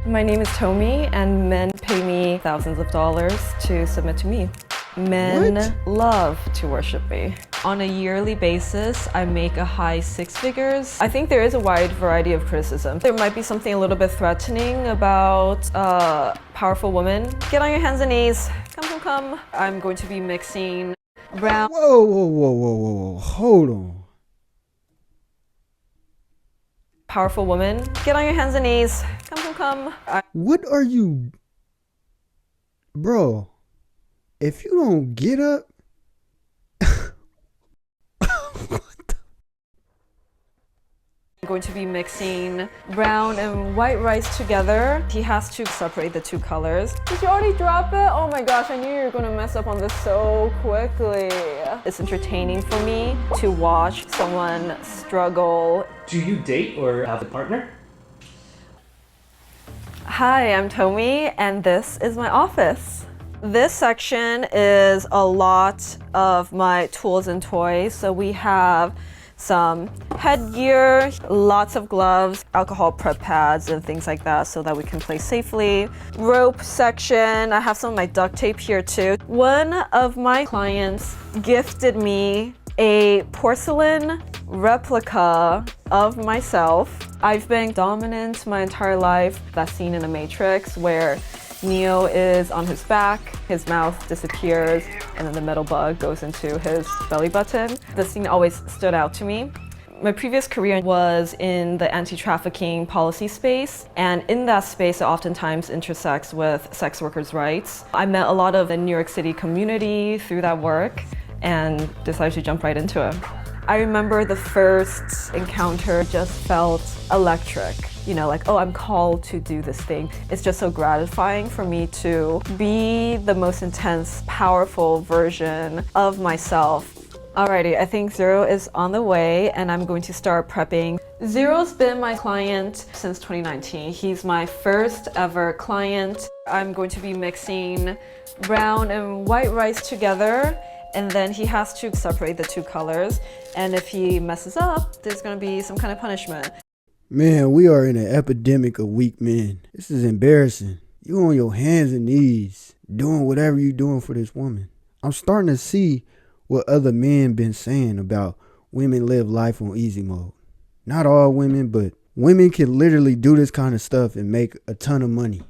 My name is Tomi, and men pay me thousands of dollars to submit to me. Men What? love to worship me. On a yearly basis, I make a high six figures. I think there is a wide variety of criticism. There might be something a little bit threatening about powerful women. Get on your hands and knees. Come. I'm going to be mixing brown. Whoa. Hold on. Powerful woman. Get on your hands and knees. Come. What are you... Bro, if you don't get up... I'm going to be mixing brown and white rice together. He has to separate the two colors. Did you already drop it? Oh my gosh, I knew you were gonna mess up on this so quickly. It's entertaining for me to watch someone struggle. Do you date or have a partner? Hi, I'm Tomi, and this is my office. This section is a lot of my tools and toys. So we have some headgear, lots of gloves, alcohol prep pads and things like that so that we can play safely. Rope section, I have some of my duct tape here too. One of my clients gifted me a porcelain replica of myself. I've been dominant my entire life. That scene in The Matrix where Neo is on his back, his mouth disappears, and then the metal bug goes into his belly button. The scene always stood out to me. My previous career was in the anti-trafficking policy space, and in that space it oftentimes intersects with sex workers' rights. I met a lot of the New York City community through that work and decided to jump right into it. I remember the first encounter just felt electric. You know, like, oh, I'm called to do this thing. It's just so gratifying for me to be the most intense, powerful version of myself. Alrighty, I think Zero is on the way and I'm going to start prepping. Zero's been my client since 2019. He's my first ever client. I'm going to be mixing brown and white rice together, and then he has to separate the two colors. And if he messes up, there's gonna be some kind of punishment. Man, we are in an epidemic of weak men. This is embarrassing. You on your hands and knees, doing whatever you doing for this woman. I'm starting to see what other men been saying about women live life on easy mode. Not all women, but women can literally do this kind of stuff and make a ton of money.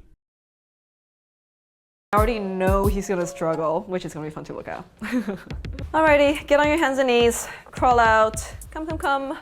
I already know he's gonna struggle, which is gonna be fun to look at. Alrighty, get on your hands and knees, crawl out, come.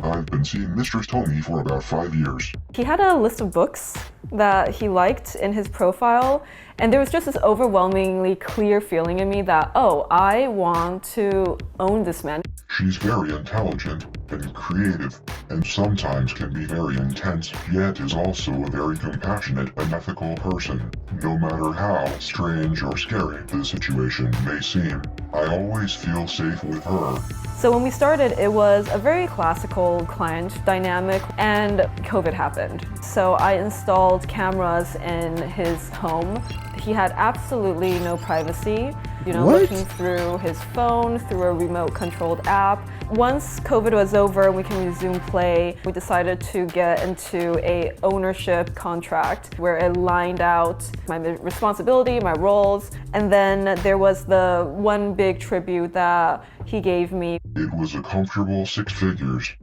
I've been seeing Mistress Tomi for about 5 years. He had a list of books that he liked in his profile, and there was just this overwhelmingly clear feeling in me that, oh, I want to own this man. She's very intelligent and creative, and sometimes can be very intense, yet is also a very compassionate and ethical person. No matter how strange or scary the situation may seem, I always feel safe with her. So when we started, it was a very classical client dynamic, and COVID happened. So I installed cameras in his home. He had absolutely no privacy, you know, What? looking through his phone, through a remote controlled app. Once COVID was over and we can resume play, we decided to get into a ownership contract where it lined out my responsibility, my roles, and then there was the one big tribute that he gave me. It was a comfortable 6 figures.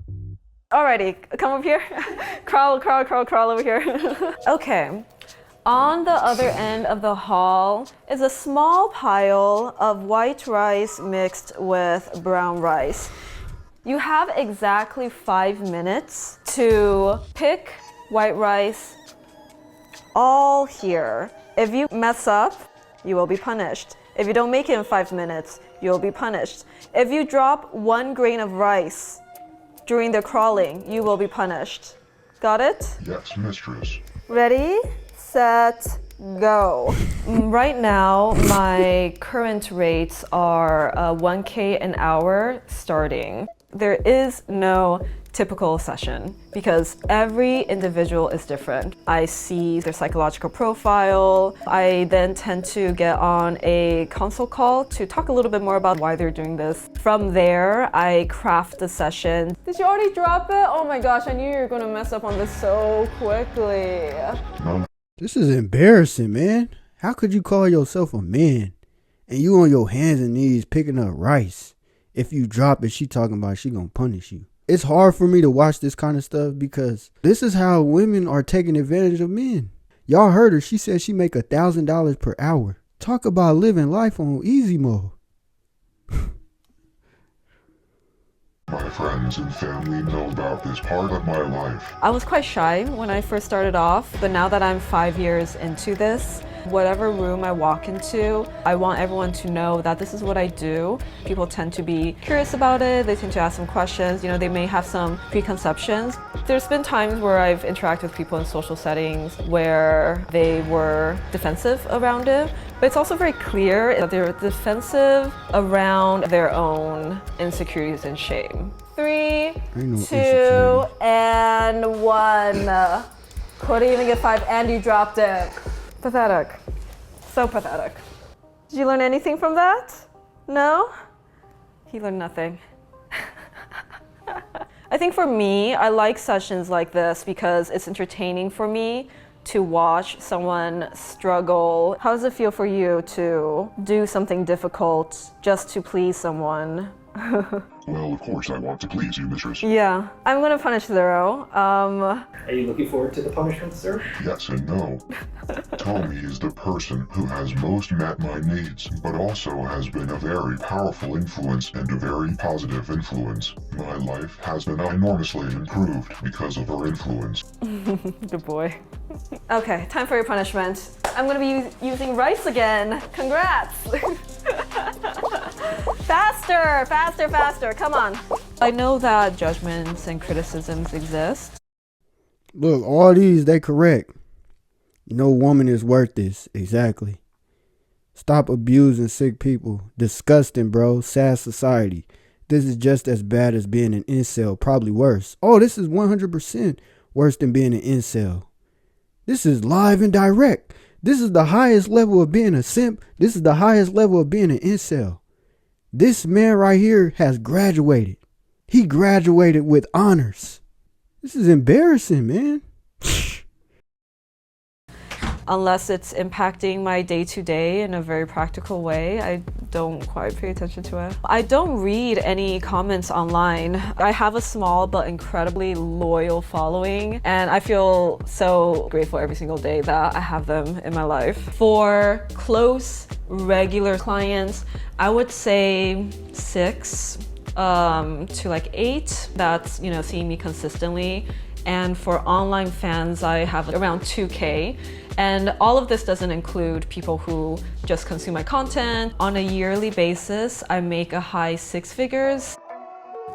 Alrighty, come up here. Crawl over here. Okay. On the other end of the hall is a small pile of white rice mixed with brown rice. You have exactly 5 minutes to pick white rice all here. If you mess up, you will be punished. If you don't make it in 5 minutes, you'll be punished. If you drop 1 grain of rice during the crawling, you will be punished. Got it? Yes, mistress. Ready, set, go. Right now, my current rates are 1K an hour starting. There is no typical session because every individual is different. I see their psychological profile. I then tend to get on a consult call to talk a little bit more about why they're doing this. From there, I craft the session. Did you already drop it? Oh my gosh, I knew you were gonna mess up on this so quickly. This is embarrassing, man. How could you call yourself a man and you on your hands and knees picking up rice? If you drop it, she talking about she gonna punish you. It's hard for me to watch this kind of stuff because this is how women are taking advantage of men. Y'all heard her. She said she make $1,000 per hour. Talk about living life on easy mode. My friends and family know about this part of my life. I was quite shy when I first started off, but now that I'm 5 years into this, whatever room I walk into, I want everyone to know that this is what I do. People tend to be curious about it. They tend to ask some questions. You know, they may have some preconceptions. There's been times where I've interacted with people in social settings where they were defensive around it, but it's also very clear that they're defensive around their own insecurities and shame. 3, 2, and 1. Couldn't even get 5 and you dropped it. Pathetic. So pathetic. Did you learn anything from that? No? He learned nothing. I think for me, I like sessions like this because it's entertaining for me to watch someone struggle. How does it feel for you to do something difficult just to please someone? Well, of course I want to please you, mistress. Yeah, I'm gonna punish Zero. Are you looking forward to the punishment, sir? Yes and no. Tommy is the person who has most met my needs, but also has been a very powerful influence and a very positive influence. My life has been enormously improved because of her influence. Good boy. Okay, time for your punishment. I'm gonna be using rice again. Congrats! Faster, faster, faster, come on. I know that judgments and criticisms exist. Look, all these, they correct. No woman is worth this. Exactly. Stop abusing sick people. Disgusting, bro. Sad society. This is just as bad as being an incel, probably worse. Oh, this is 100% worse than being an incel. This is live and direct. This is the highest level of being a simp. This is the highest level of being an incel. This man right here has graduated. He graduated with honors. This is embarrassing, man. Unless it's impacting my day-to-day in a very practical way, I don't quite pay attention to it. I don't read any comments online. I have a small but incredibly loyal following, and I feel so grateful every single day that I have them in my life. For close, regular clients, I would say 6 to like 8 that's, you know, seeing me consistently. And for online fans, I have around 2K. And all of this doesn't include people who just consume my content. On a yearly basis, I make a high 6 figures.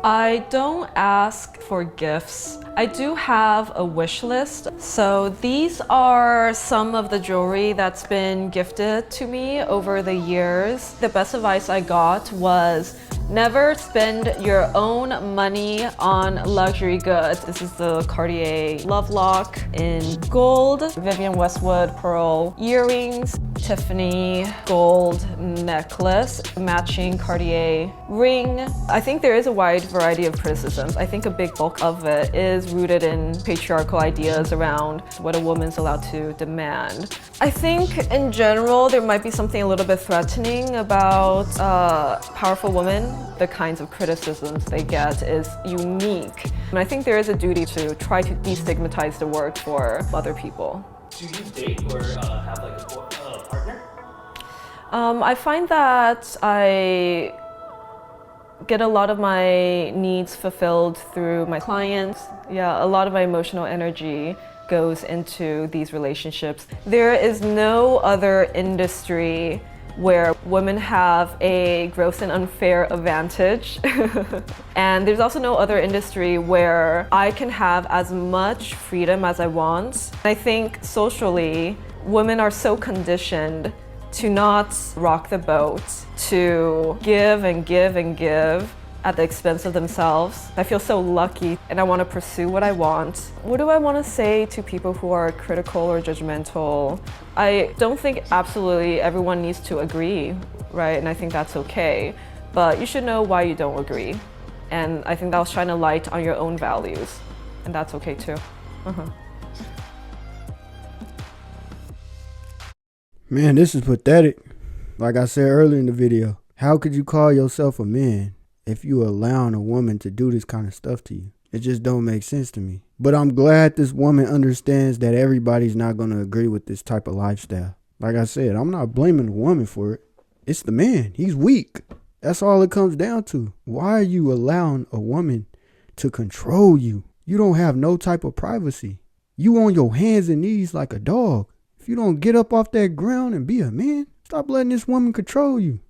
I don't ask for gifts. I do have a wish list. So these are some of the jewelry that's been gifted to me over the years. The best advice I got was never spend your own money on luxury goods. This is the Cartier Love Lock in gold, Vivienne Westwood pearl earrings, Tiffany gold necklace, matching Cartier ring. I think there is a wide variety of criticisms. I think a big bulk of it is rooted in patriarchal ideas around what a woman's allowed to demand. I think in general, there might be something a little bit threatening about powerful women. The kinds of criticisms they get is unique. And I think there is a duty to try to destigmatize the work for other people. Do you date or have like a partner? I find that I get a lot of my needs fulfilled through my clients. Yeah, a lot of my emotional energy goes into these relationships. There is no other industry where women have a gross and unfair advantage. And there's also no other industry where I can have as much freedom as I want. I think socially, women are so conditioned to not rock the boat, to give and give and give, at the expense of themselves. I feel so lucky and I want to pursue what I want. What do I want to say to people who are critical or judgmental? I don't think absolutely everyone needs to agree, right? And I think that's okay. But you should know why you don't agree. And I think that'll shine a light on your own values. And that's okay too. Man, this is pathetic. Like I said earlier in the video, how could you call yourself a man if you allowing a woman to do this kind of stuff to you? It just don't make sense to me. But I'm glad this woman understands that everybody's not going to agree with this type of lifestyle. Like I said, I'm not blaming the woman for it. It's the man. He's weak. That's all it comes down to. Why are you allowing a woman to control you? You don't have no type of privacy. You on your hands and knees like a dog. If you don't get up off that ground and be a man, stop letting this woman control you.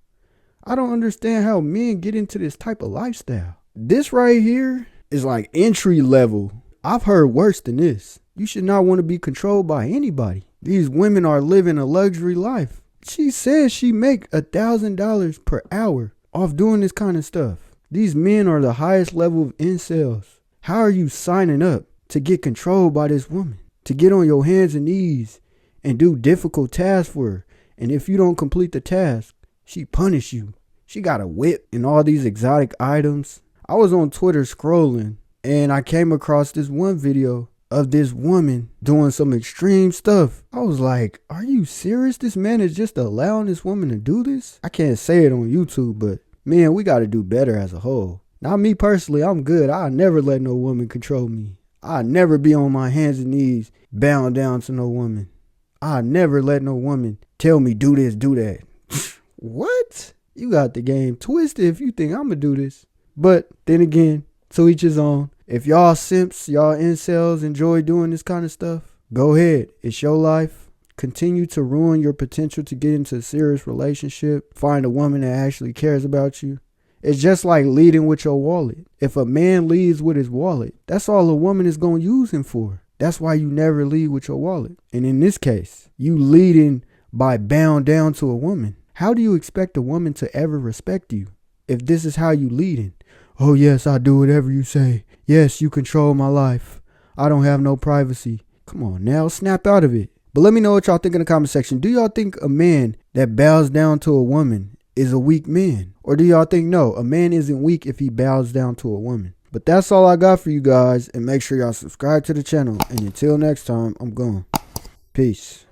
I don't understand how men get into this type of lifestyle. This right here is like entry level. I've heard worse than this. You should not want to be controlled by anybody. These women are living a luxury life. She says she make $1,000 per hour off doing this kind of stuff. These men are the highest level of incels. How are you signing up to get controlled by this woman? To get on your hands and knees and do difficult tasks for her. And if you don't complete the task, she punish you. She got a whip and all these exotic items. I was on Twitter scrolling and I came across this one video of this woman doing some extreme stuff. I was like, are you serious? This man is just allowing this woman to do this? I can't say it on YouTube, but man, we got to do better as a whole. Now, me personally, I'm good. I'll never let no woman control me. I'll never be on my hands and knees bound down to no woman. I'll never let no woman tell me do this, do that. What? You got the game twisted if you think I'm going to do this. But then again, to each his own. If y'all simps, y'all incels enjoy doing this kind of stuff, go ahead. It's your life. Continue to ruin your potential to get into a serious relationship. Find a woman that actually cares about you. It's just like leading with your wallet. If a man leads with his wallet, that's all a woman is going to use him for. That's why you never lead with your wallet. And in this case, you leading by bound down to a woman. How do you expect a woman to ever respect you if this is how you leading? Oh yes, I do whatever you say. Yes, you control my life. I don't have no privacy. Come on now, snap out of it. But let me know what y'all think in the comment section. Do y'all think a man that bows down to a woman is a weak man? Or do y'all think no, a man isn't weak if he bows down to a woman? But that's all I got for you guys. And make sure y'all subscribe to the channel. And until next time, I'm gone. Peace.